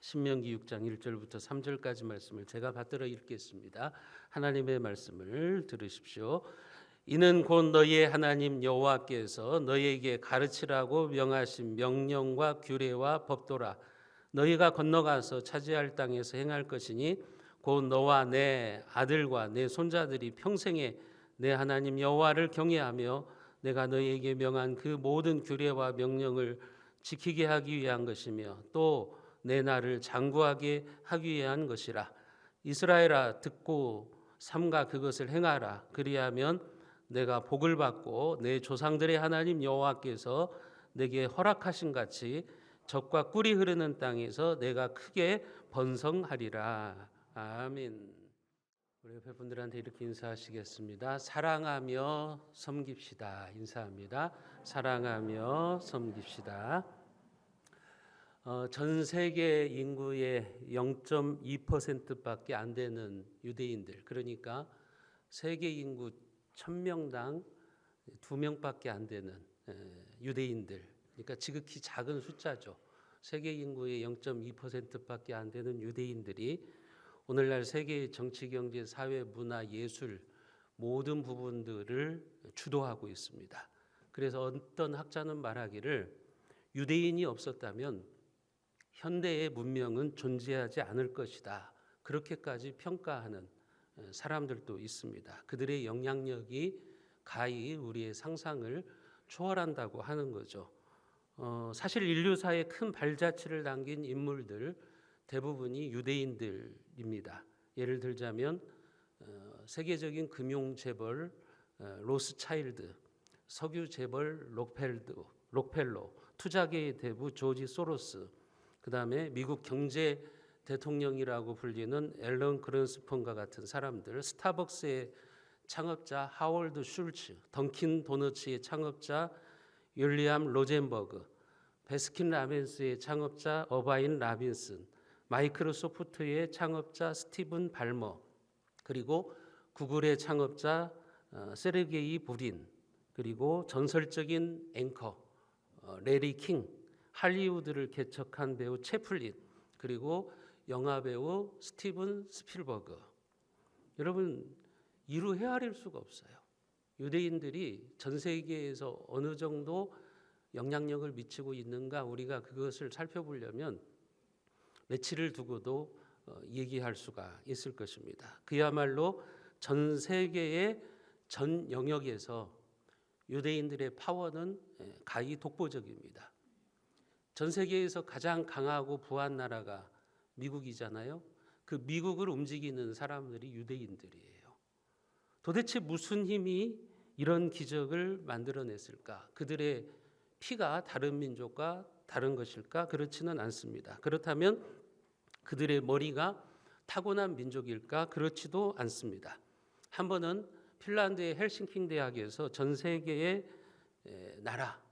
신명기 6장 1절부터 3절까지 말씀을 제가 받들어 읽겠습니다. 하나님의 말씀을 들으십시오. 이는 곧 너희의 하나님 여호와께서 너희에게 가르치라고 명하신 명령과 규례와 법도라. 너희가 건너가서 차지할 땅에서 행할 것이니 곧 너와 내 아들과 내 손자들이 평생에 내 하나님 여호와를 경외하며 내가 너희에게 명한 그 모든 규례와 명령을 지키게 하기 위한 것이며 또 내 날을 장구하게 하기 위한 것이라. 이스라엘아, 듣고 삼가 그것을 행하라. 그리하면 내가 복을 받고 내 조상들의 하나님 여호와께서 내게 허락하신 같이 젖과 꿀이 흐르는 땅에서 내가 크게 번성하리라. 아멘. 우리 옆에 분들한테 이렇게 인사하시겠습니다. 사랑하며 섬깁시다. 인사합니다. 사랑하며 섬깁시다. 전 세계 인구의 0.2%밖에 안 되는 유대인들, 그러니까 세계 인구 1000명당 2명밖에 안 되는 유대인들, 그러니까 지극히 작은 숫자죠. 세계 인구의 0.2%밖에 안 되는 유대인들이 오늘날 세계의 정치, 경제, 사회, 문화, 예술 모든 부분들을 주도하고 있습니다. 그래서 어떤 학자는 말하기를 유대인이 없었다면 현대의 문명은 존재하지 않을 것이다. 그렇게까지 평가하는 사람들도 있습니다. 그들의 영향력이 가히 우리의 상상을 초월한다고 하는 거죠. 사실 인류사에 큰 발자취를 남긴 인물들 대부분이 유대인들입니다. 예를 들자면 세계적인 금융 재벌 로스차일드, 석유 재벌 록펠러, 투자계의 대부 조지 소로스, 그 다음에 미국 경제 대통령이라고 불리는 앨런 그랜스폰과 같은 사람들, 스타벅스의 창업자 하월드 슐츠, 던킨 도너츠의 창업자 윌리엄 로젠버그, 베스킨 라빈스의 창업자 어바인 라빈슨, 마이크로소프트의 창업자 스티븐 발머, 그리고 구글의 창업자 세르게이 브린, 그리고 전설적인 앵커 레리 킹, 할리우드를 개척한 배우 채플린, 그리고 영화배우 스티븐 스필버그. 여러분, 이루 헤아릴 수가 없어요. 유대인들이 전 세계에서 어느 정도 영향력을 미치고 있는가, 우리가 그것을 살펴보려면 며칠을 두고도 얘기할 수가 있을 것입니다. 그야말로 전 세계의 전 영역에서 유대인들의 파워는 가히 독보적입니다. 전 세계에서 가장 강하고 부한 나라가 미국이잖아요. 그 미국을 움직이는 사람들이 유대인들이에요. 도대체 무슨 힘이 이런 기적을 만들어냈을까? 그들의 피가 다른 민족과 다른 것일까? 그렇지는 않습니다. 그렇다면 그들의 머리가 타고난 민족일까? 그렇지도 않습니다. 한 번은 핀란드의 헬싱키 대학에서 전 세계의 나라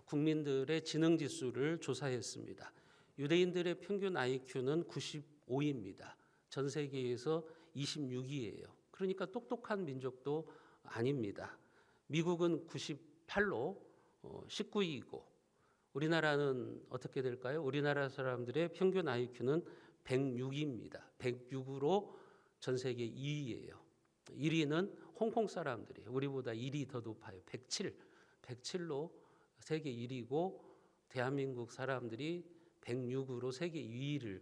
국민들의 지능 지수를 조사했습니다. 유대인들의 평균 IQ는 95입니다. 전 세계에서 26위예요. 그러니까 똑똑한 민족도 아닙니다. 미국은 98로 19위이고 우리나라는 어떻게 될까요? 우리나라 사람들의 평균 IQ는 106입니다. 106으로 전 세계 2위예요. 1위는 홍콩 사람들이에요. 우리보다 1위 더 높아요. 107로 세계 1위고 대한민국 사람들이 106으로 세계 2위를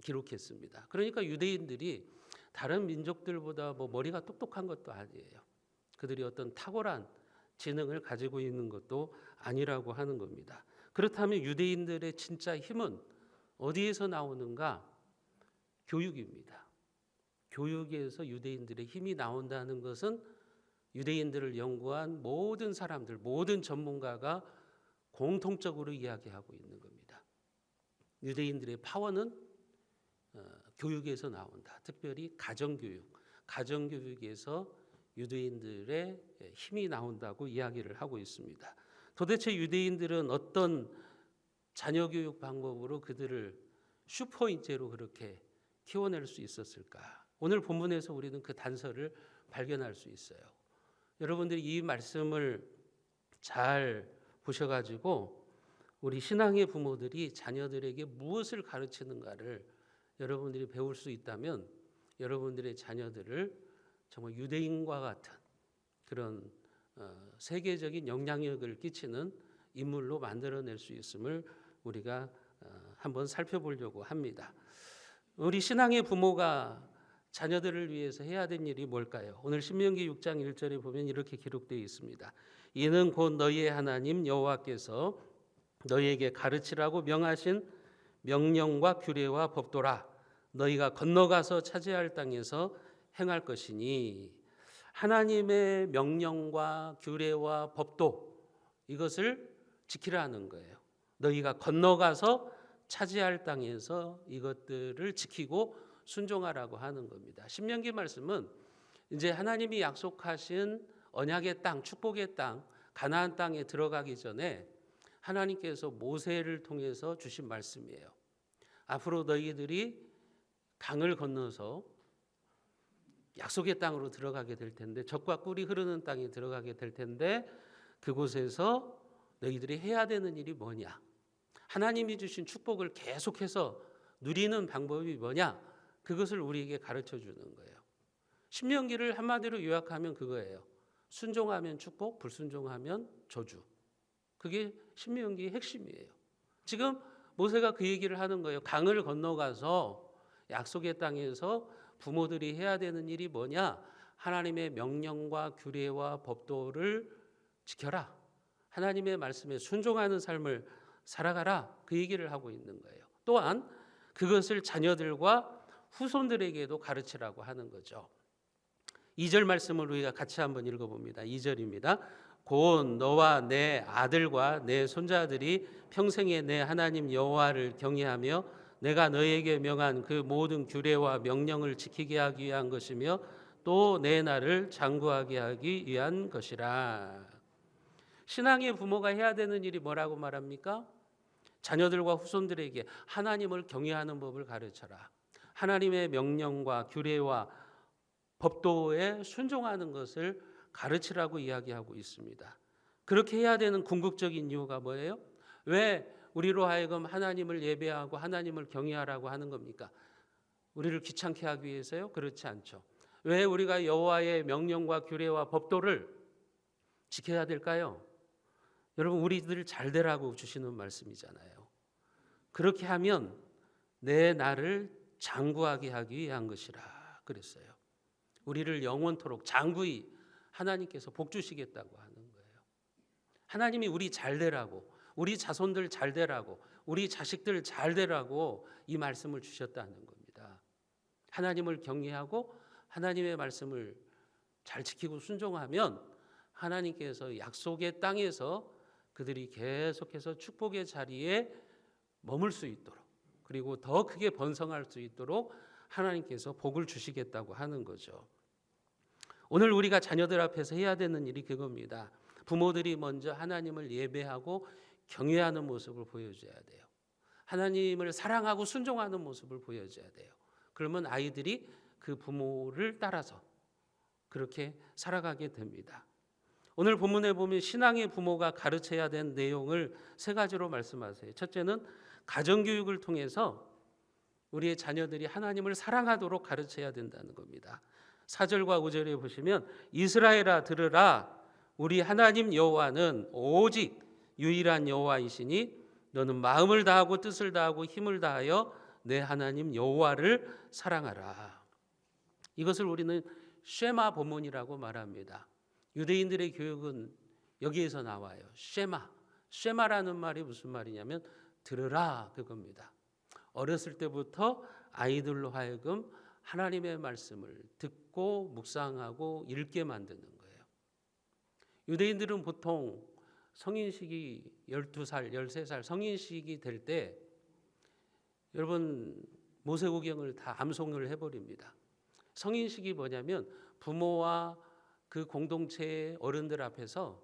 기록했습니다. 그러니까 유대인들이 다른 민족들보다 머리가 똑똑한 것도 아니에요. 그들이 어떤 탁월한 지능을 가지고 있는 것도 아니라고 하는 겁니다. 그렇다면 유대인들의 진짜 힘은 어디에서 나오는가? 교육입니다. 교육에서 유대인들의 힘이 나온다는 것은 유대인들을 연구한 모든 사람들, 모든 전문가가 공통적으로 이야기하고 있는 겁니다. 유대인들의 파워는 교육에서 나온다. 특별히 가정교육, 가정교육에서 유대인들의 힘이 나온다고 이야기를 하고 있습니다. 도대체 유대인들은 어떤 자녀교육 방법으로 그들을 슈퍼인재로 그렇게 키워낼 수 있었을까? 오늘 본문에서 우리는 그 단서를 발견할 수 있어요. 여러분들이 이 말씀을 잘 보셔가지고 우리 신앙의 부모들이 자녀들에게 무엇을 가르치는가를 여러분들이 배울 수 있다면 여러분들의 자녀들을 정말 유대인과 같은 그런 세계적인 영향력을 끼치는 인물로 만들어낼 수 있음을 우리가 한번 살펴보려고 합니다. 우리 신앙의 부모가 자녀들을 위해서 해야 될 일이 뭘까요? 오늘 신명기 6장 1절에 보면 이렇게 기록되어 있습니다. 이는 곧 너희의 하나님 여호와께서 너희에게 가르치라고 명하신 명령과 규례와 법도라. 너희가 건너가서 차지할 땅에서 행할 것이니. 하나님의 명령과 규례와 법도 이것을 지키라는 거예요. 너희가 건너가서 차지할 땅에서 이것들을 지키고 순종하라고 하는 겁니다. 신명기 말씀은 이제 하나님이 약속하신 언약의 땅, 축복의 땅, 가나안 땅에 들어가기 전에 하나님께서 모세를 통해서 주신 말씀이에요. 앞으로 너희들이 강을 건너서 약속의 땅으로 들어가게 될 텐데, 젖과 꿀이 흐르는 땅에 들어가게 될 텐데, 그곳에서 너희들이 해야 되는 일이 뭐냐? 하나님이 주신 축복을 계속해서 누리는 방법이 뭐냐? 그것을 우리에게 가르쳐 주는 거예요. 신명기를 한마디로 요약하면 그거예요. 순종하면 축복, 불순종하면 저주. 그게 신명기의 핵심이에요. 지금 모세가 그 얘기를 하는 거예요. 강을 건너가서 약속의 땅에서 부모들이 해야 되는 일이 뭐냐? 하나님의 명령과 규례와 법도를 지켜라. 하나님의 말씀에 순종하는 삶을 살아가라. 그 얘기를 하고 있는 거예요. 또한 그것을 자녀들과 후손들에게도 가르치라고 하는 거죠. 2절 말씀을 우리가 같이 한번 읽어봅니다. 2절입니다. 곧 너와 내 아들과 내 손자들이 평생에 내 하나님 여호와를 경외하며 내가 너에게 명한 그 모든 규례와 명령을 지키게 하기 위한 것이며 또 내 날을 장구하게 하기 위한 것이라. 신앙의 부모가 해야 되는 일이 뭐라고 말합니까? 자녀들과 후손들에게 하나님을 경외하는 법을 가르쳐라. 하나님의 명령과 규례와 법도에 순종하는 것을 가르치라고 이야기하고 있습니다. 그렇게 해야 되는 궁극적인 이유가 뭐예요? 왜 우리로 하여금 하나님을 예배하고 하나님을 경외하라고 하는 겁니까? 우리를 귀찮게 하기 위해서요? 그렇지 않죠. 왜 우리가 여호와의 명령과 규례와 법도를 지켜야 될까요? 여러분, 우리들 잘 되라고 주시는 말씀이잖아요. 그렇게 하면 내 날을 장구하게 하기 위한 것이라 그랬어요. 우리를 영원토록 장구히 하나님께서 복 주시겠다고 하는 거예요. 하나님이 우리 잘 되라고, 우리 자손들 잘 되라고, 우리 자식들 잘 되라고 이 말씀을 주셨다는 겁니다. 하나님을 경외하고 하나님의 말씀을 잘 지키고 순종하면 하나님께서 약속의 땅에서 그들이 계속해서 축복의 자리에 머물 수 있도록, 그리고 더 크게 번성할 수 있도록 하나님께서 복을 주시겠다고 하는 거죠. 오늘 우리가 자녀들 앞에서 해야 되는 일이 그겁니다. 부모들이 먼저 하나님을 예배하고 경외하는 모습을 보여줘야 돼요. 하나님을 사랑하고 순종하는 모습을 보여줘야 돼요. 그러면 아이들이 그 부모를 따라서 그렇게 살아가게 됩니다. 오늘 본문에 보면 신앙의 부모가 가르쳐야 되는 내용을 세 가지로 말씀하세요. 첫째는 가정교육을 통해서 우리의 자녀들이 하나님을 사랑하도록 가르쳐야 된다는 겁니다. 4절과 5절에 보시면 이스라엘아 들으라, 우리 하나님 여호와는 오직 유일한 여호와이시니 너는 마음을 다하고 뜻을 다하고 힘을 다하여 내 하나님 여호와를 사랑하라. 이것을 우리는 쉐마 본문이라고 말합니다. 유대인들의 교육은 여기에서 나와요. 쉐마라는 말이 무슨 말이냐면 들으라, 그겁니다. 어렸을 때부터 아이들로 하여금 하나님의 말씀을 듣고 묵상하고 읽게 만드는 거예요. 유대인들은 보통 성인식이 12살, 13살 성인식이 될 때 여러분 모세오경을 다 암송을 해버립니다. 성인식이 뭐냐면 부모와 그 공동체의 어른들 앞에서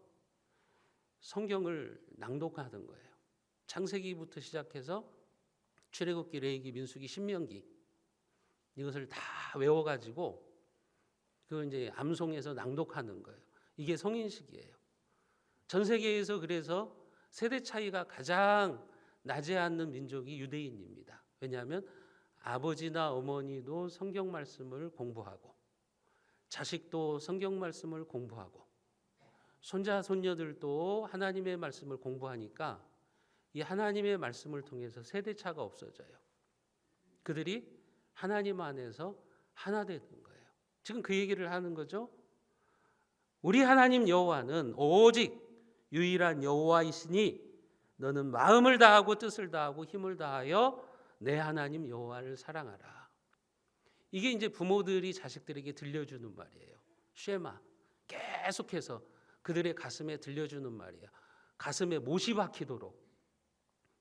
성경을 낭독하는 거예요. 창세기부터 시작해서 출애굽기, 레위기, 민수기, 신명기 이것을 다 외워가지고 그 이제 암송해서 낭독하는 거예요. 이게 성인식이에요. 전 세계에서 그래서 세대 차이가 가장 나지 않는 민족이 유대인입니다. 왜냐하면 아버지나 어머니도 성경 말씀을 공부하고 자식도 성경 말씀을 공부하고 손자 손녀들도 하나님의 말씀을 공부하니까 이 하나님의 말씀을 통해서 세대차가 없어져요. 그들이 하나님 안에서 하나 되는 거예요. 지금 그 얘기를 하는 거죠. 우리 하나님 여호와는 오직 유일한 여호와이시니 너는 마음을 다하고 뜻을 다하고 힘을 다하여 내 하나님 여호와를 사랑하라. 이게 이제 부모들이 자식들에게 들려주는 말이에요. 쉐마. 계속해서 그들의 가슴에 들려주는 말이에요. 가슴에 못이 박히도록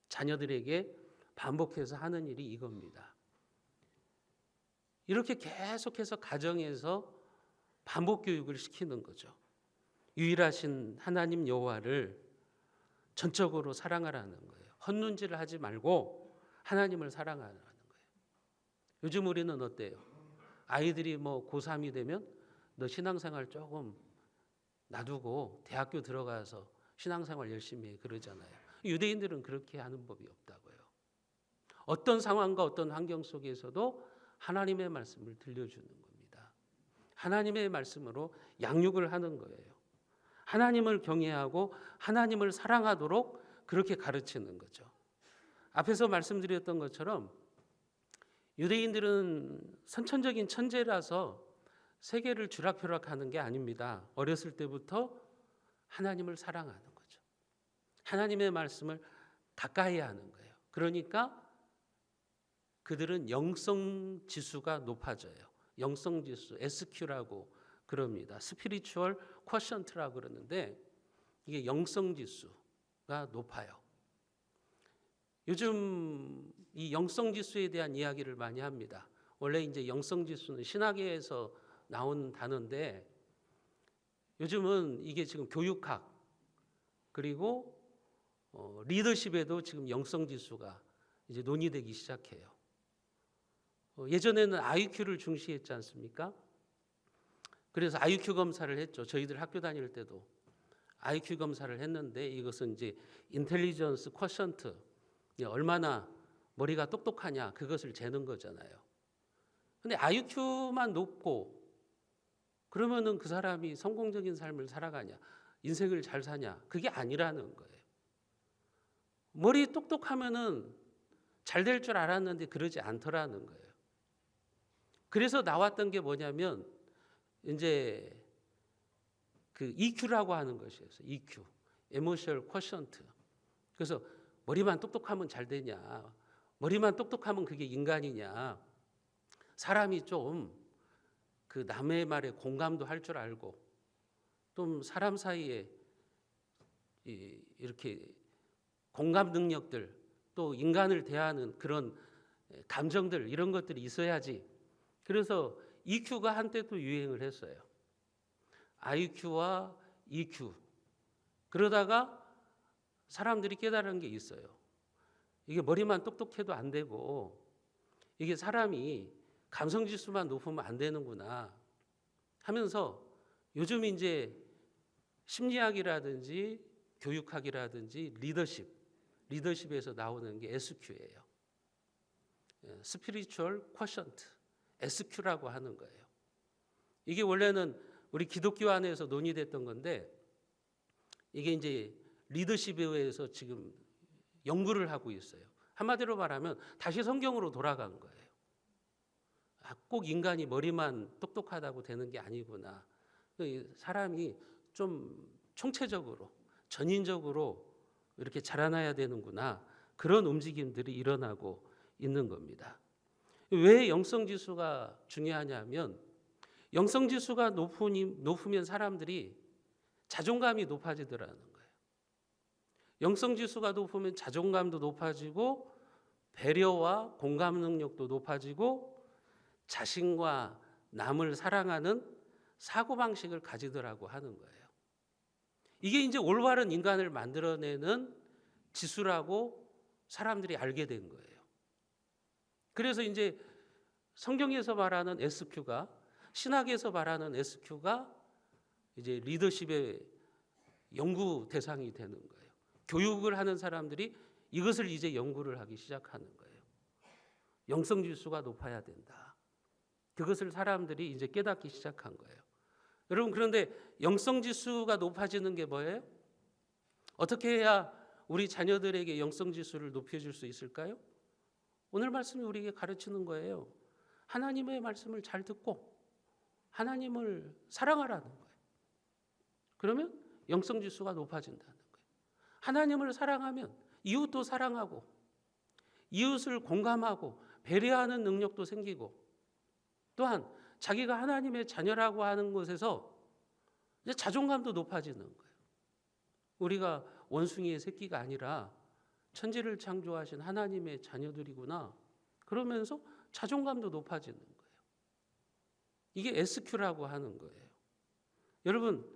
자녀들에게 반복해서 하는 일이 이겁니다. 이렇게 계속해서 가정에서 반복 교육을 시키는 거죠. 유일하신 하나님 여호와를 전적으로 사랑하라는 거예요. 헛눈질을 하지 말고 하나님을 사랑하라는 거예요. 요즘 우리는 어때요? 아이들이 뭐 고3이 되면 너 신앙생활 조금 놔두고 대학교 들어가서 신앙생활 열심히 해 그러잖아요. 유대인들은 그렇게 하는 법이 없다고요. 어떤 상황과 어떤 환경 속에서도 하나님의 말씀을 들려주는 겁니다. 하나님의 말씀으로 양육을 하는 거예요. 하나님을 경외하고 하나님을 사랑하도록 그렇게 가르치는 거죠. 앞에서 말씀드렸던 것처럼 유대인들은 선천적인 천재라서 세계를 쥐락펴락하는 게 아닙니다. 어렸을 때부터 하나님을 사랑하는 거죠. 하나님의 말씀을 가까이 하는 거예요. 그러니까 그들은 영성 지수가 높아져요. 영성 지수, SQ라고 그럽니다. 스피리추얼 쿼션트라고 그러는데 이게 영성 지수가 높아요. 요즘 이 영성 지수에 대한 이야기를 많이 합니다. 원래 이제 영성 지수는 신학에서 나온 단어인데 요즘은 이게 지금 교육학 그리고 리더십에도 지금 영성 지수가 이제 논의되기 시작해요. 예전에는 IQ를 중시했지 않습니까? 그래서 IQ 검사를 했죠. 저희들 학교 다닐 때도 IQ 검사를 했는데 이것은 이제 인텔리전스 쿼션트, 얼마나 머리가 똑똑하냐 그것을 재는 거잖아요. 근데 IQ만 높고 그러면은 그 사람이 성공적인 삶을 살아가냐, 인생을 잘 사냐, 그게 아니라는 거예요. 머리 똑똑하면은 잘 될 줄 알았는데 그러지 않더라는 거예요. 그래서 나왔던 게 뭐냐면 이제 그 EQ라고 하는 것이었어요. EQ, Emotional Quotient. 그래서 머리만 똑똑하면 잘 되냐, 머리만 똑똑하면 그게 인간이냐, 사람이 좀 그 남의 말에 공감도 할 줄 알고 또 사람 사이에 이렇게 공감 능력들 또 인간을 대하는 그런 감정들 이런 것들이 있어야지. 그래서 EQ가 한때 또 유행을 했어요. IQ와 EQ. 그러다가 사람들이 깨달은 게 있어요. 이게 머리만 똑똑해도 안 되고 이게 사람이 감성지수만 높으면 안 되는구나 하면서 요즘 이제 심리학이라든지 교육학이라든지 리더십에서 나오는 게 SQ예요. 스피리추얼 쿼션트, SQ라고 하는 거예요. 이게 원래는 우리 기독교 안에서 논의됐던 건데 이게 이제 리더십에 의해서 지금 연구를 하고 있어요. 한마디로 말하면 다시 성경으로 돌아간 거예요. 꼭 인간이 머리만 똑똑하다고 되는 게 아니구나. 사람이 좀 총체적으로 전인적으로 이렇게 자라나야 되는구나. 그런 움직임들이 일어나고 있는 겁니다. 왜 영성지수가 중요하냐면 영성지수가 높으면 사람들이 자존감이 높아지더라는 거예요. 영성지수가 높으면 자존감도 높아지고 배려와 공감 능력도 높아지고 자신과 남을 사랑하는 사고방식을 가지더라고 하는 거예요. 이게 이제 올바른 인간을 만들어내는 지수라고 사람들이 알게 된 거예요. 그래서 이제 성경에서 말하는 SQ가 신학에서 말하는 SQ가 이제 리더십의 연구 대상이 되는 거예요. 교육을 하는 사람들이 이것을 이제 연구를 하기 시작하는 거예요. 영성 지수가 높아야 된다. 그것을 사람들이 이제 깨닫기 시작한 거예요. 여러분, 그런데 영성 지수가 높아지는 게 뭐예요? 어떻게 해야 우리 자녀들에게 영성 지수를 높여줄 수 있을까요? 오늘 말씀이 우리에게 가르치는 거예요. 하나님의 말씀을 잘 듣고 하나님을 사랑하라는 거예요. 그러면 영성 지수가 높아진다는 거예요. 하나님을 사랑하면 이웃도 사랑하고 이웃을 공감하고 배려하는 능력도 생기고, 또한 자기가 하나님의 자녀라고 하는 것에서 이제 자존감도 높아지는 거예요. 우리가 원숭이의 새끼가 아니라 천지를 창조하신 하나님의 자녀들이구나. 그러면서 자존감도 높아지는 거예요. 이게 SQ라고 하는 거예요. 여러분,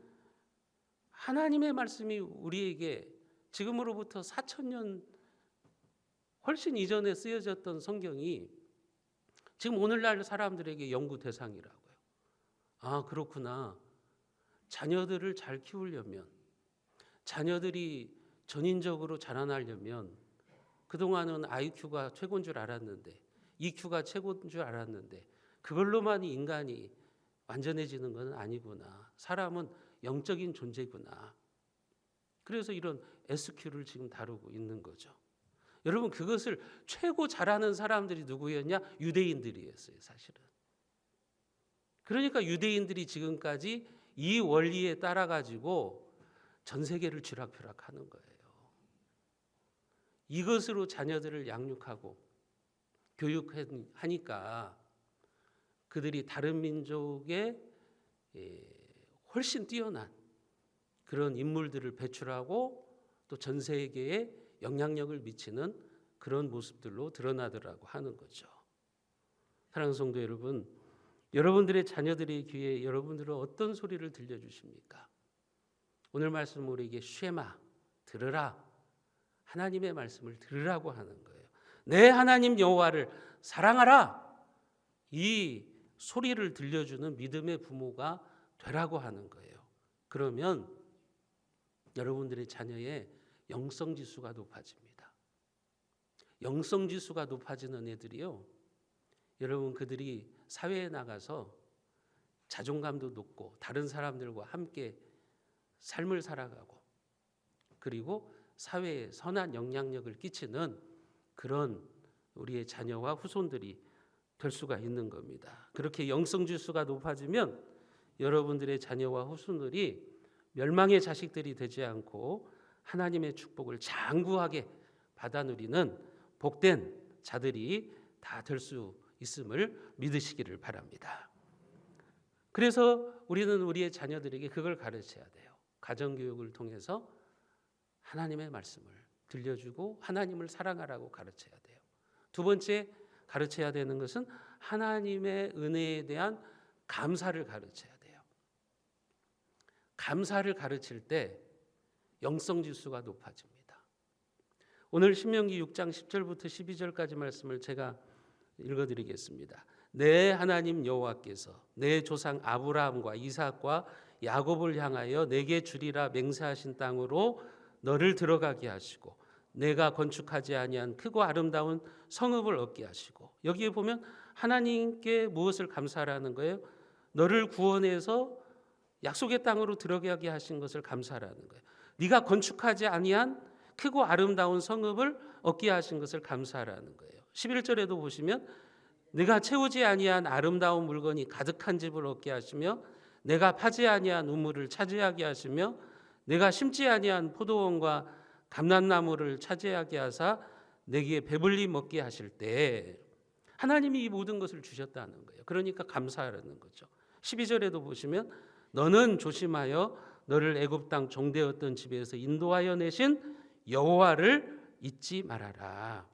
하나님의 말씀이 우리에게 지금으로부터 4,000년 훨씬 이전에 쓰여졌던 성경이 지금 오늘날 사람들에게 연구 대상이라고요. 아, 그렇구나. 자녀들을 잘 키우려면, 자녀들이 전인적으로 자라나려면, 그동안은 IQ가 최고인 줄 알았는데, EQ가 최고인 줄 알았는데 그걸로만 인간이 완전해지는 건 아니구나. 사람은 영적인 존재구나. 그래서 이런 SQ를 지금 다루고 있는 거죠. 여러분, 그것을 최고 잘하는 사람들이 누구였냐? 유대인들이었어요, 사실은. 그러니까 유대인들이 지금까지 이 원리에 따라 가지고 전 세계를 쥐락펴락하는 거예요. 이것으로 자녀들을 양육하고 교육하니까 그들이 다른 민족에 훨씬 뛰어난 그런 인물들을 배출하고 또 전 세계에 영향력을 미치는 그런 모습들로 드러나더라고 하는 거죠. 사랑하는 성도 여러분, 여러분들의 자녀들의 귀에 여러분들은 어떤 소리를 들려주십니까? 오늘 말씀 우리에게 쉐마, 들으라, 하나님의 말씀을 들으라고 하는 거예요. 내 하나님 여호와를 사랑하라, 이 소리를 들려주는 믿음의 부모가 되라고 하는 거예요. 그러면 여러분들의 자녀의 영성지수가 높아집니다. 영성지수가 높아지는 애들이요, 여러분, 그들이 사회에 나가서 자존감도 높고 다른 사람들과 함께 삶을 살아가고 그리고 사회에 선한 영향력을 끼치는 그런 우리의 자녀와 후손들이 될 수가 있는 겁니다. 그렇게 영성지수가 높아지면 여러분들의 자녀와 후손들이 멸망의 자식들이 되지 않고 하나님의 축복을 장구하게 받아 누리는 복된 자들이 다 될 수 있음을 믿으시기를 바랍니다. 그래서 우리는 우리의 자녀들에게 그걸 가르쳐야 돼요. 가정교육을 통해서 하나님의 말씀을 들려주고 하나님을 사랑하라고 가르쳐야 돼요. 두 번째 가르쳐야 되는 것은 하나님의 은혜에 대한 감사를 가르쳐야 돼요. 감사를 가르칠 때 영성지수가 높아집니다. 오늘 신명기 6장 10절부터 12절까지 말씀을 제가 읽어드리겠습니다. 내 하나님 여호와께서 내 조상 아브라함과 이삭과 야곱을 향하여 내게 주리라 맹세하신 땅으로 너를 들어가게 하시고 내가 건축하지 아니한 크고 아름다운 성읍을 얻게 하시고, 여기에 보면 하나님께 무엇을 감사하라는 거예요? 너를 구원해서 약속의 땅으로 들어가게 하신 것을 감사하라는 거예요. 네가 건축하지 아니한 크고 아름다운 성읍을 얻게 하신 것을 감사하라는 거예요. 11절에도 보시면 내가 채우지 아니한 아름다운 물건이 가득한 집을 얻게 하시며 내가 파지 아니한 우물을 차지하게 하시며 내가 심지 아니한 포도원과 감람나무를 차지하게 하사 내게 배불리 먹게 하실 때 하나님이 이 모든 것을 주셨다는 거예요. 그러니까 감사하라는 거죠. 12절에도 보시면 너는 조심하여 너를 애굽 땅 종되었던 집에서 인도하여 내신 여호와를 잊지 말아라.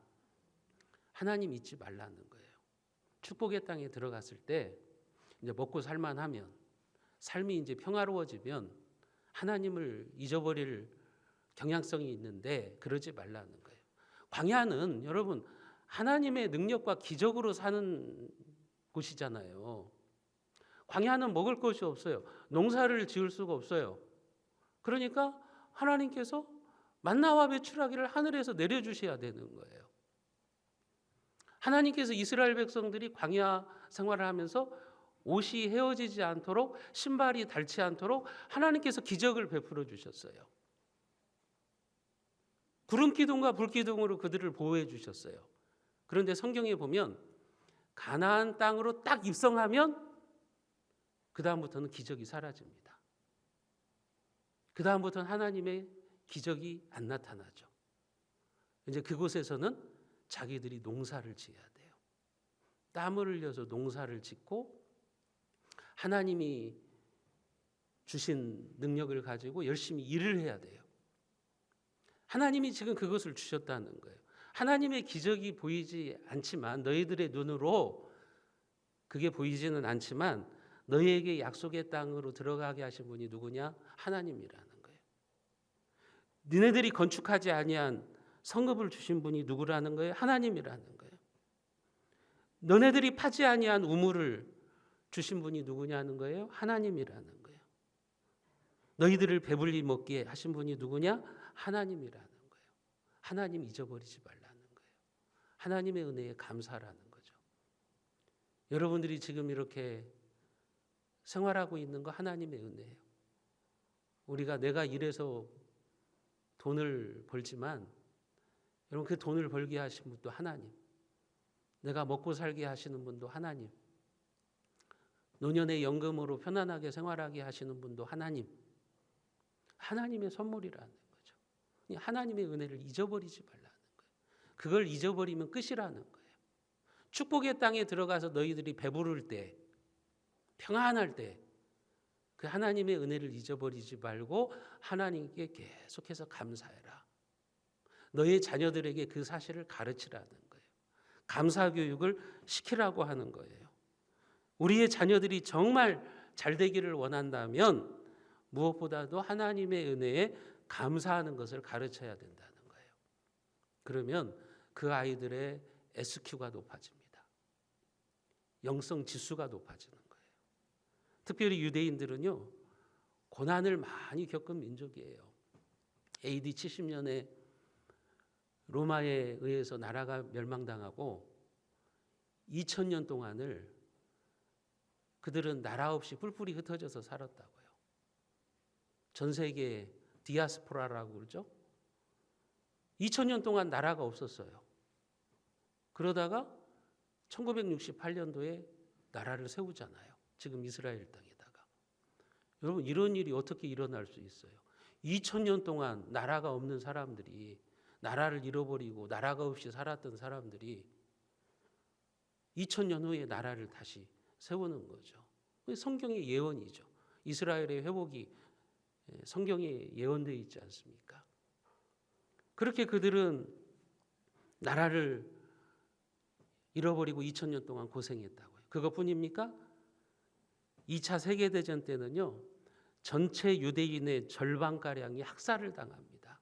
하나님 잊지 말라는 거예요. 축복의 땅에 들어갔을 때 이제 먹고 살만하면, 삶이 이제 평화로워지면 하나님을 잊어버릴 경향성이 있는데 그러지 말라는 거예요. 광야는 여러분 하나님의 능력과 기적으로 사는 곳이잖아요. 광야는 먹을 것이 없어요. 농사를 지을 수가 없어요. 그러니까 하나님께서 만나와 배출하기를 하늘에서 내려주셔야 되는 거예요. 하나님께서 이스라엘 백성들이 광야 생활을 하면서 옷이 헤어지지 않도록, 신발이 닳지 않도록 하나님께서 기적을 베풀어 주셨어요. 구름 기둥과 불 기둥으로 그들을 보호해 주셨어요. 그런데 성경에 보면 가나안 땅으로 딱 입성하면 그 다음부터는 기적이 사라집니다. 그 다음부터는 하나님의 기적이 안 나타나죠. 이제 그곳에서는 자기들이 농사를 지어야 돼요. 땀을 흘려서 농사를 짓고 하나님이 주신 능력을 가지고 열심히 일을 해야 돼요. 하나님이 지금 그것을 주셨다는 거예요. 하나님의 기적이 보이지 않지만, 너희들의 눈으로 그게 보이지는 않지만 너희에게 약속의 땅으로 들어가게 하신 분이 누구냐? 하나님이라는 거예요. 너네들이 건축하지 아니한 성읍을 주신 분이 누구라는 거예요? 하나님이라는 거예요. 너네들이 파지 아니한 우물을 주신 분이 누구냐는 거예요? 하나님이라는 거예요. 너희들을 배불리 먹게 하신 분이 누구냐? 하나님이라는 거예요. 하나님 잊어버리지 말라는 거예요. 하나님의 은혜에 감사라는 거죠. 여러분들이 지금 이렇게 생활하고 있는 거 하나님의 은혜예요. 내가 일해서 돈을 벌지만 여러분, 그 돈을 벌게 하신 분도 하나님, 내가 먹고 살게 하시는 분도 하나님, 노년의 연금으로 편안하게 생활하게 하시는 분도 하나님, 하나님의 선물이라는 거죠. 하나님의 은혜를 잊어버리지 말라는 거예요. 그걸 잊어버리면 끝이라는 거예요. 축복의 땅에 들어가서 너희들이 배부를 때, 평안할 때 그 하나님의 은혜를 잊어버리지 말고 하나님께 계속해서 감사해라. 너의 자녀들에게 그 사실을 가르치라는 거예요. 감사 교육을 시키라고 하는 거예요. 우리의 자녀들이 정말 잘 되기를 원한다면 무엇보다도 하나님의 은혜에 감사하는 것을 가르쳐야 된다는 거예요. 그러면 그 아이들의 SQ가 높아집니다. 영성 지수가 높아지는 거예요. 특별히 유대인들은요, 고난을 많이 겪은 민족이에요. AD 70년에 로마에 의해서 나라가 멸망당하고 2000년 동안을 그들은 나라 없이 뿔뿔이 흩어져서 살았다고요. 전 세계 디아스포라라고 그러죠. 2000년 동안 나라가 없었어요. 그러다가 1968년도에 나라를 세우잖아요. 지금 이스라엘 땅에다가. 여러분, 이런 일이 어떻게 일어날 수 있어요? 2000년 동안 나라가 없는 사람들이, 나라를 잃어버리고 나라가 없이 살았던 사람들이 2000년 후에 나라를 다시 세우는 거죠. 성경의 예언이죠. 이스라엘의 회복이 성경에 예언되어 있지 않습니까? 그렇게 그들은 나라를 잃어버리고 2000년 동안 고생했다고요. 그것뿐입니까? 2차 세계대전 때는요, 전체 유대인의 절반가량이 학살을 당합니다.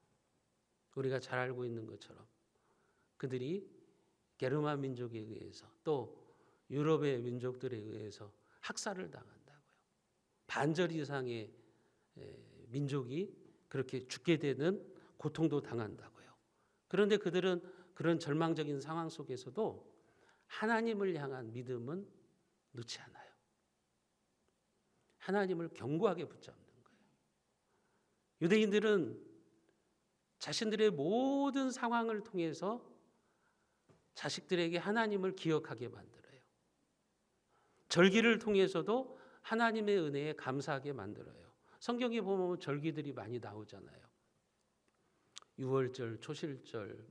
우리가 잘 알고 있는 것처럼 그들이 게르만 민족에 의해서 또 유럽의 민족들에 의해서 학살을 당한다고요. 반절 이상의 민족이 그렇게 죽게 되는 고통도 당한다고요. 그런데 그들은 그런 절망적인 상황 속에서도 하나님을 향한 믿음은 놓지 않아요. 하나님을 견고하게 붙잡는 거예요. 유대인들은 자신들의 모든 상황을 통해서 자식들에게 하나님을 기억하게 만들어요. 절기를 통해서도 하나님의 은혜에 감사하게 만들어요. 성경에 보면 절기들이 많이 나오잖아요. 유월절, 초실절,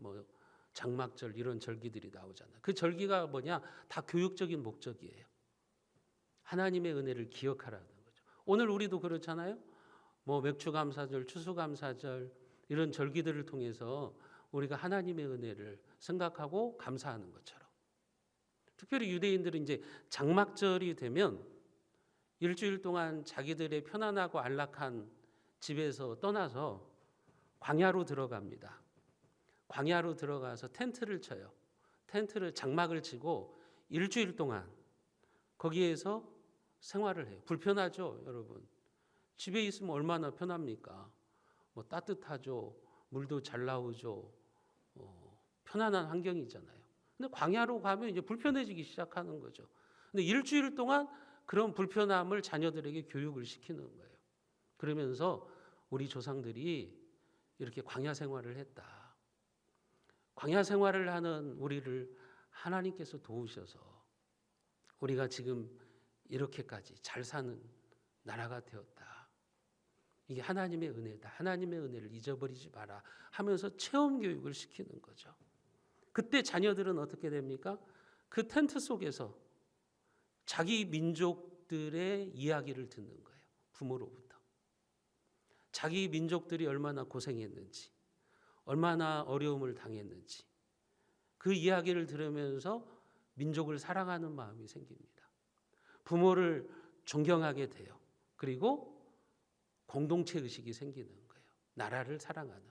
장막절, 이런 절기들이 나오잖아요. 그 절기가 뭐냐? 다 교육적인 목적이에요. 하나님의 은혜를 기억하라는 거죠. 오늘 우리도 그렇잖아요. 맥주감사절, 추수감사절, 이런 절기들을 통해서 우리가 하나님의 은혜를 생각하고 감사하는 것처럼, 특별히 유대인들은 이제 장막절이 되면 일주일 동안 자기들의 편안하고 안락한 집에서 떠나서 광야로 들어갑니다. 광야로 들어가서 텐트를 쳐요. 장막을 치고 일주일 동안 거기에서 생활을 해요. 불편하죠, 여러분? 집에 있으면 얼마나 편합니까? 따뜻하죠. 물도 잘 나오죠. 편안한 환경이잖아요. 근데 광야로 가면 이제 불편해지기 시작하는 거죠. 근데 일주일 동안 그런 불편함을 자녀들에게 교육을 시키는 거예요. 그러면서 우리 조상들이 이렇게 광야 생활을 했다. 광야 생활을 하는 우리를 하나님께서 도우셔서 우리가 지금 이렇게까지 잘 사는 나라가 되었다. 이게 하나님의 은혜다. 하나님의 은혜를 잊어버리지 마라 하면서 체험 교육을 시키는 거죠. 그때 자녀들은 어떻게 됩니까? 그 텐트 속에서 자기 민족들의 이야기를 듣는 거예요. 부모로부터. 자기 민족들이 얼마나 고생했는지, 얼마나 어려움을 당했는지 그 이야기를 들으면서 민족을 사랑하는 마음이 생깁니다. 부모를 존경하게 돼요. 그리고 공동체 의식이 생기는 거예요. 나라를 사랑하는.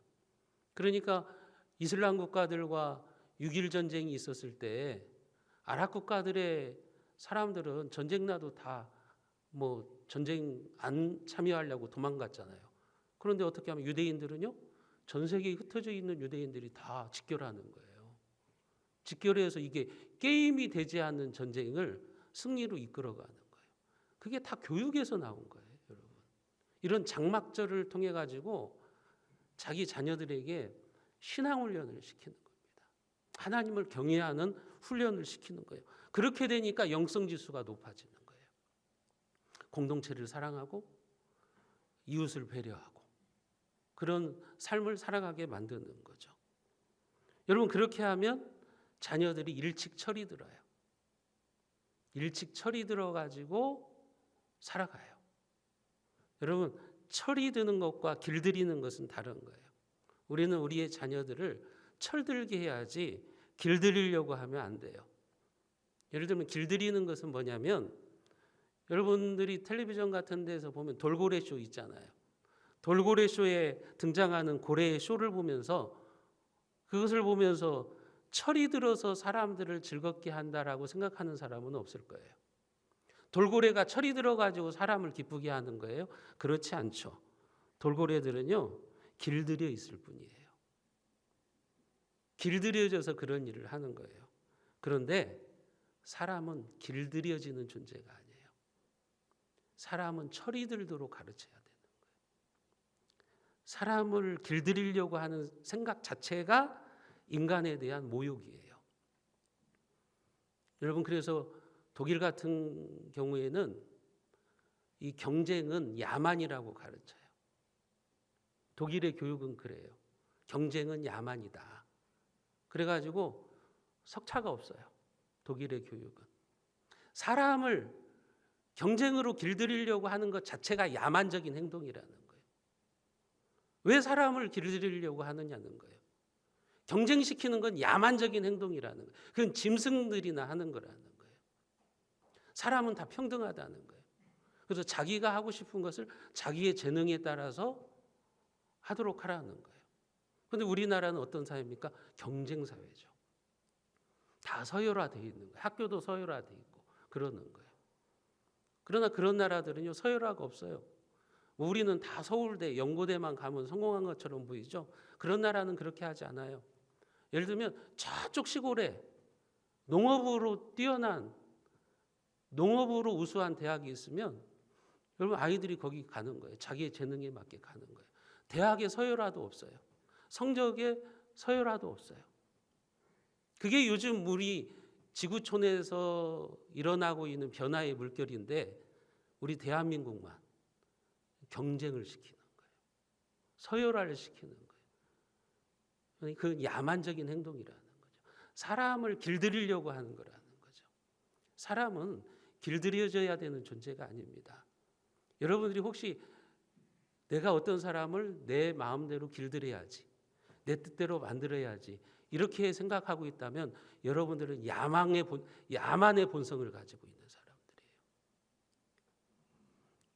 그러니까 이슬람 국가들과 6.1 전쟁이 있었을 때 아랍 국가들의 사람들은 전쟁 나도 다 전쟁 안 참여하려고 도망갔잖아요. 그런데 어떻게 하면 유대인들은요, 전 세계에 흩어져 있는 유대인들이 다 직결하는 거예요. 직결해서 이게 게임이 되지 않는 전쟁을 승리로 이끌어가는 거예요. 그게 다 교육에서 나온 거예요, 여러분. 이런 장막절을 통해 가지고 자기 자녀들에게 신앙 훈련을 시키는 겁니다. 하나님을 경외하는 훈련을 시키는 거예요. 그렇게 되니까 영성 지수가 높아지는 거예요. 공동체를 사랑하고 이웃을 배려하고 그런 삶을 살아가게 만드는 거죠. 여러분, 그렇게 하면 자녀들이 일찍 철이 들어요. 일찍 철이 들어가지고 살아가요. 여러분, 철이 드는 것과 길들이는 것은 다른 거예요. 우리는 우리의 자녀들을 철들게 해야지 길들이려고 하면 안 돼요. 예를 들면 길들이는 것은 뭐냐면, 여러분들이 텔레비전 같은 데서 보면 돌고래 쇼 있잖아요. 돌고래 쇼에 등장하는 고래의 쇼를 보면서 그것을 보면서 철이 들어서 사람들을 즐겁게 한다라고 생각하는 사람은 없을 거예요. 돌고래가 철이 들어가지고 사람을 기쁘게 하는 거예요? 그렇지 않죠. 돌고래들은요, 길들여 있을 뿐이에요. 길들여져서 그런 일을 하는 거예요. 그런데 사람은 길들여지는 존재가 아니에요. 사람은 철이 들도록 가르쳐야 되는 거예요. 사람을 길들이려고 하는 생각 자체가 인간에 대한 모욕이에요. 여러분, 그래서 독일 같은 경우에는 이 경쟁은 야만이라고 가르쳐요. 독일의 교육은 그래요. 경쟁은 야만이다. 그래가지고 석차가 없어요. 독일의 교육은. 사람을 경쟁으로 길들이려고 하는 것 자체가 야만적인 행동이라는 거예요. 왜 사람을 길들이려고 하느냐는 거예요. 경쟁시키는 건 야만적인 행동이라는 거예요. 그건 짐승들이나 하는 거라는 거예요. 사람은 다 평등하다는 거예요. 그래서 자기가 하고 싶은 것을 자기의 재능에 따라서 하도록 하라는 거예요. 그런데 우리나라는 어떤 사회입니까? 경쟁 사회죠. 다 서열화되어 있는 거예요. 학교도 서열화되어 있고 그러는 거예요. 그러나 그런 나라들은요, 서열화가 없어요. 우리는 다 서울대, 연고대만 가면 성공한 것처럼 보이죠. 그런 나라는 그렇게 하지 않아요. 예를 들면 저쪽 시골에 농업으로 뛰어난, 농업으로 우수한 대학이 있으면 여러분, 아이들이 거기 가는 거예요. 자기의 재능에 맞게 가는 거예요. 대학에 서열화도 없어요. 성적에 서열화도 없어요. 그게 요즘 우리 지구촌에서 일어나고 있는 변화의 물결인데, 우리 대한민국만 경쟁을 시키는 거예요. 서열화를 시키는 거예요. 그 야만적인 행동이라는 거죠. 사람을 길들이려고 하는 거라는 거죠. 사람은 길들여져야 되는 존재가 아닙니다. 여러분들이 혹시 내가 어떤 사람을 내 마음대로 길들여야지, 내 뜻대로 만들어야지 이렇게 생각하고 있다면 여러분들은 야만의 본성을 가지고 있는 사람들이에요.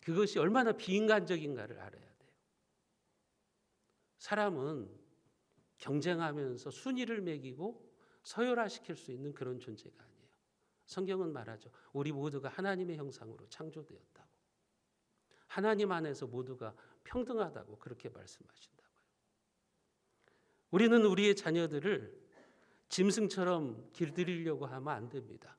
그것이 얼마나 비인간적인가를 알아야 돼요. 사람은 경쟁하면서 순위를 매기고 서열화시킬 수 있는 그런 존재가 아니에요. 성경은 말하죠. 우리 모두가 하나님의 형상으로 창조되었다고. 하나님 안에서 모두가 평등하다고 그렇게 말씀하신다고요. 우리는 우리의 자녀들을 짐승처럼 길들이려고 하면 안 됩니다.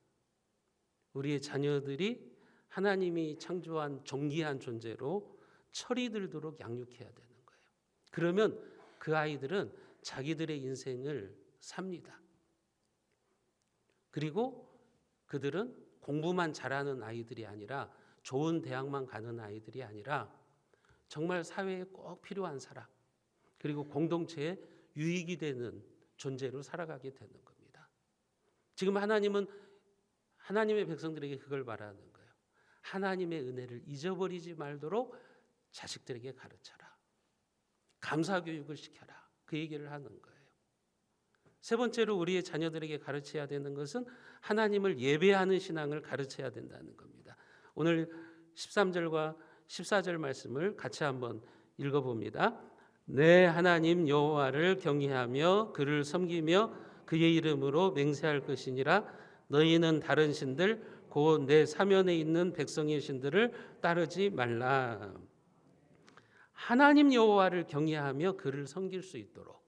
우리의 자녀들이 하나님이 창조한 존귀한 존재로 철이 들도록 양육해야 되는 거예요. 그러면 그 아이들은 자기들의 인생을 삽니다. 그리고 그들은 공부만 잘하는 아이들이 아니라 좋은 대학만 가는 아이들이 아니라 정말 사회에 꼭 필요한 사람, 그리고 공동체에 유익이 되는 존재로 살아가게 되는 겁니다. 지금 하나님은 하나님의 백성들에게 그걸 말하는 거예요. 하나님의 은혜를 잊어버리지 말도록 자식들에게 가르쳐라. 감사 교육을 시켜라. 그 얘기를 하는 거예요. 세 번째로 우리의 자녀들에게 가르쳐야 되는 것은 하나님을 예배하는 신앙을 가르쳐야 된다는 겁니다. 오늘 13절과 14절 말씀을 같이 한번 읽어봅니다. 내 하나님 여호와를 경외하며 그를 섬기며 그의 이름으로 맹세할 것이니라. 너희는 다른 신들 곧 내 사면에 있는 백성의 신들을 따르지 말라. 하나님 여호와를 경외하며 그를 섬길 수 있도록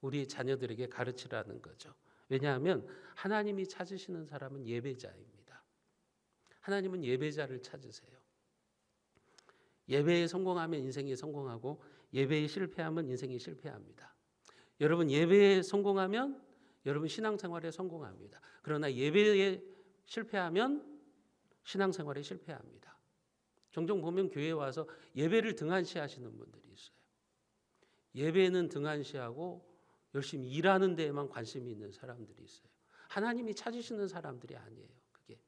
우리 자녀들에게 가르치라는 거죠. 왜냐하면 하나님이 찾으시는 사람은 예배자입니다. 하나님은 예배자를 찾으세요. 예배에 성공하면 인생이 성공하고 예배에 실패하면 인생이 실패합니다. 여러분 예배에 성공하면 여러분 신앙생활에 성공합니다. 그러나 예배에 실패하면 신앙생활에 실패합니다. 종종 보면 교회에 와서 예배를 등한시하시는 분들이 있어요. 예배는 등한시하고 열심히 일하는 데에만 관심이 있는 사람들이 있어요. 하나님이 찾으시는 사람들이 아니에요. 그게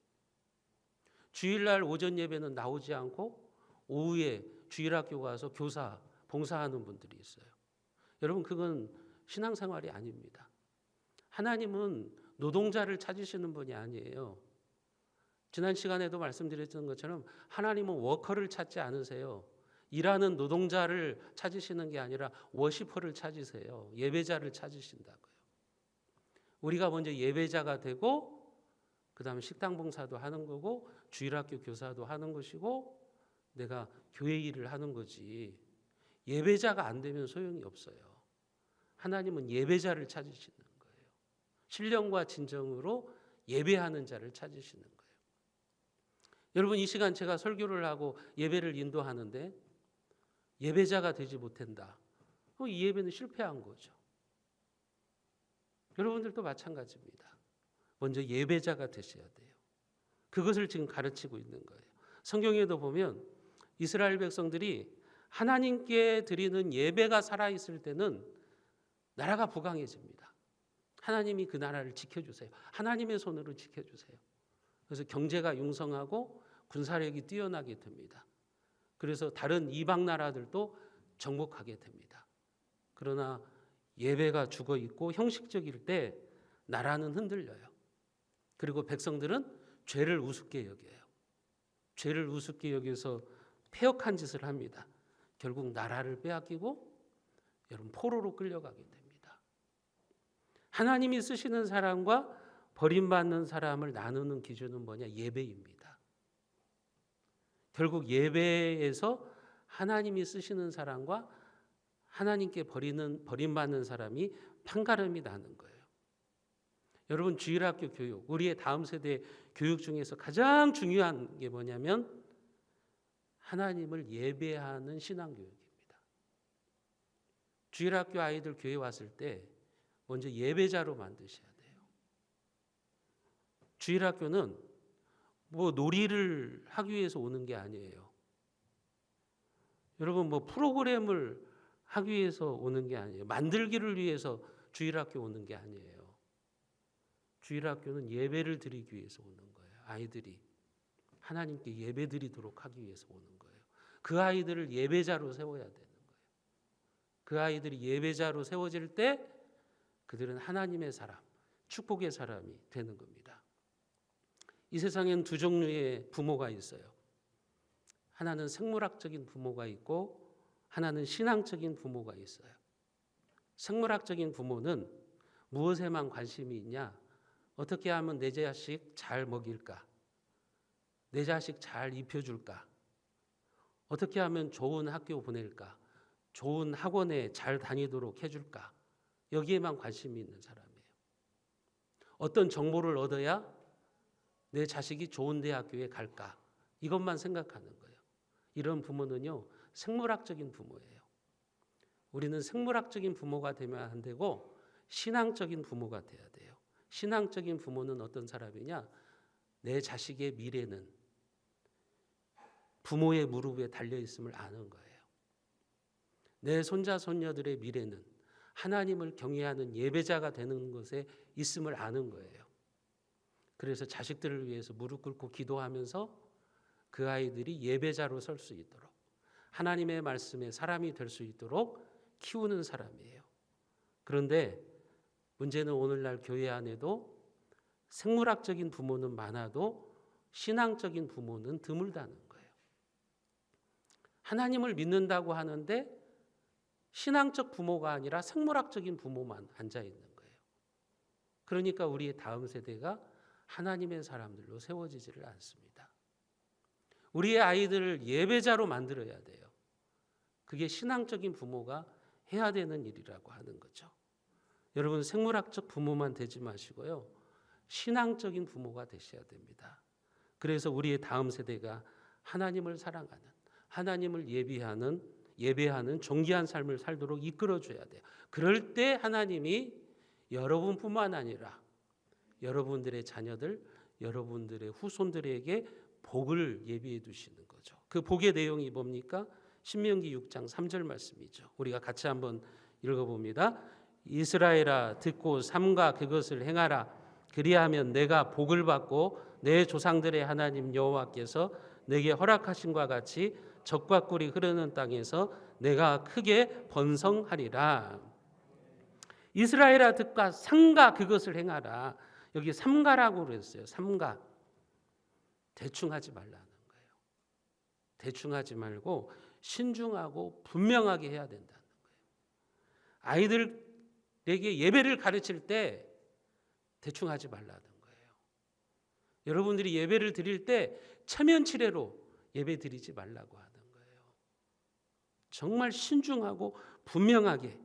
주일날 오전 예배는 나오지 않고 오후에 주일학교 가서 교사 봉사하는 분들이 있어요. 여러분 그건 신앙생활이 아닙니다. 하나님은 노동자를 찾으시는 분이 아니에요. 지난 시간에도 말씀드렸던 것처럼 하나님은 워커를 찾지 않으세요. 일하는 노동자를 찾으시는 게 아니라 워시퍼를 찾으세요. 예배자를 찾으신다고요. 우리가 먼저 예배자가 되고 그다음에 식당 봉사도 하는 거고 주일학교 교사도 하는 것이고 내가 교회 일을 하는 거지. 예배자가 안 되면 소용이 없어요. 하나님은 예배자를 찾으시는 거예요. 신령과 진정으로 예배하는 자를 찾으시는 거예요. 여러분 이 시간 제가 설교를 하고 예배를 인도하는데 예배자가 되지 못한다. 이 예배는 실패한 거죠. 여러분들도 마찬가지입니다. 먼저 예배자가 되셔야 돼요. 그것을 지금 가르치고 있는 거예요. 성경에도 보면 이스라엘 백성들이 하나님께 드리는 예배가 살아있을 때는 나라가 부강해집니다. 하나님이 그 나라를 지켜주세요. 하나님의 손으로 지켜주세요. 그래서 경제가 융성하고 군사력이 뛰어나게 됩니다. 그래서 다른 이방 나라들도 정복하게 됩니다. 그러나 예배가 죽어 있고 형식적일 때 나라는 흔들려요. 그리고 백성들은 죄를 우습게 여겨요. 죄를 우습게 여겨서 패역한 짓을 합니다. 결국 나라를 빼앗기고 여러분 포로로 끌려가게 됩니다. 하나님이 쓰시는 사람과 버림받는 사람을 나누는 기준은 뭐냐? 예배입니다. 결국 예배에서 하나님이 쓰시는 사람과 하나님께 버림받는 사람이 판가름이 나는 거예요. 여러분 주일학교 교육, 우리의 다음 세대 교육 중에서 가장 중요한 게 뭐냐면 하나님을 예배하는 신앙교육입니다. 주일학교 아이들 교회 왔을 때 먼저 예배자로 만드셔야 돼요. 주일학교는 뭐 놀이를 하기 위해서 오는 게 아니에요. 여러분 뭐 프로그램을 하기 위해서 오는 게 아니에요. 만들기를 위해서 주일학교 오는 게 아니에요. 주일학교는 예배를 드리기 위해서 오는 거예요. 아이들이 하나님께 예배 드리도록 하기 위해서 오는 거예요. 그 아이들을 예배자로 세워야 되는 거예요. 그 아이들이 예배자로 세워질 때 그들은 하나님의 사람, 축복의 사람이 되는 겁니다. 이 세상엔 두 종류의 부모가 있어요. 하나는 생물학적인 부모가 있고 하나는 신앙적인 부모가 있어요. 생물학적인 부모는 무엇에만 관심이 있냐? 어떻게 하면 내 자식 잘 먹일까? 내 자식 잘 입혀줄까? 어떻게 하면 좋은 학교 보낼까? 좋은 학원에 잘 다니도록 해줄까? 여기에만 관심이 있는 사람이에요. 어떤 정보를 얻어야 내 자식이 좋은 대학교에 갈까? 이것만 생각하는 거예요. 이런 부모는요, 생물학적인 부모예요. 우리는 생물학적인 부모가 되면 안 되고 신앙적인 부모가 돼야 돼요. 신앙적인 부모는 어떤 사람이냐? 내 자식의 미래는 부모의 무릎 위에 달려 있음을 아는 거예요. 내 손자 손녀들의 미래는 하나님을 경외하는 예배자가 되는 것에 있음을 아는 거예요. 그래서 자식들을 위해서 무릎 꿇고 기도하면서 그 아이들이 예배자로 설 수 있도록, 하나님의 말씀에 사람이 될 수 있도록 키우는 사람이에요. 그런데 문제는 오늘날 교회 안에도 생물학적인 부모는 많아도 신앙적인 부모는 드물다는 거예요. 하나님을 믿는다고 하는데 신앙적 부모가 아니라 생물학적인 부모만 앉아 있는 거예요. 그러니까 우리의 다음 세대가 하나님의 사람들로 세워지지를 않습니다. 우리의 아이들을 예배자로 만들어야 돼요. 그게 신앙적인 부모가 해야 되는 일이라고 하는 거죠. 여러분, 생물학적 부모만 되지 마시고요, 신앙적인 부모가 되셔야 됩니다. 그래서 우리의 다음 세대가 하나님을 사랑하는, 하나님을 예배하는 존귀한 삶을 살도록 이끌어줘야 돼요. 그럴 때 하나님이 여러분뿐만 아니라 여러분들의 자녀들, 여러분들의 후손들에게 복을 예비해 두시는 거죠. 그 복의 내용이 뭡니까? 신명기 6장 3절 말씀이죠. 우리가 같이 한번 읽어봅니다. 이스라엘아, 듣고 삼가 그것을 행하라. 그리하면 내가 복을 받고 내 조상들의 하나님 여호와께서 내게 허락하신 것 같이 젖과 꿀이 흐르는 땅에서 내가 크게 번성하리라. 이스라엘아, 듣고 삼가 그것을 행하라. 여기 삼가라고 그랬어요. 삼가. 대충 하지 말라는 거예요. 대충 하지 말고 신중하고 분명하게 해야 된다는 거예요. 아이들에게 예배를 가르칠 때 대충 하지 말라는 거예요. 여러분들이 예배를 드릴 때 체면치레로 예배 드리지 말라고 하는 거예요. 정말 신중하고 분명하게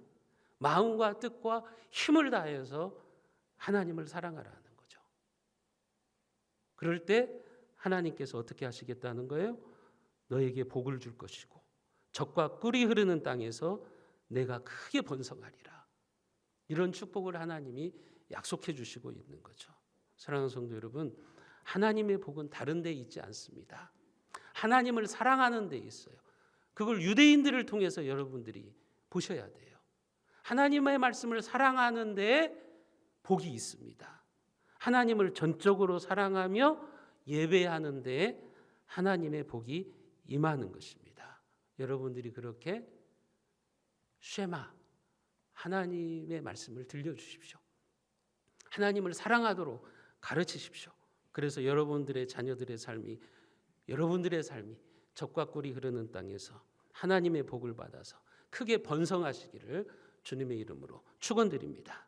마음과 뜻과 힘을 다해서 하나님을 사랑하라는 거죠. 그럴 때 하나님께서 어떻게 하시겠다는 거예요? 너에게 복을 줄 것이고 젖과 꿀이 흐르는 땅에서 내가 크게 번성하리라. 이런 축복을 하나님이 약속해 주시고 있는 거죠. 사랑하는 성도 여러분, 하나님의 복은 다른 데 있지 않습니다. 하나님을 사랑하는 데 있어요. 그걸 유대인들을 통해서 여러분들이 보셔야 돼요. 하나님의 말씀을 사랑하는 데 복이 있습니다. 하나님을 전적으로 사랑하며 예배하는 데 하나님의 복이 임하는 것입니다. 여러분들이 그렇게 쉐마, 하나님의 말씀을 들려주십시오. 하나님을 사랑하도록 가르치십시오. 그래서 여러분들의 자녀들의 삶이, 여러분들의 삶이 젖과 꿀이 흐르는 땅에서 하나님의 복을 받아서 크게 번성하시기를 주님의 이름으로 축원드립니다.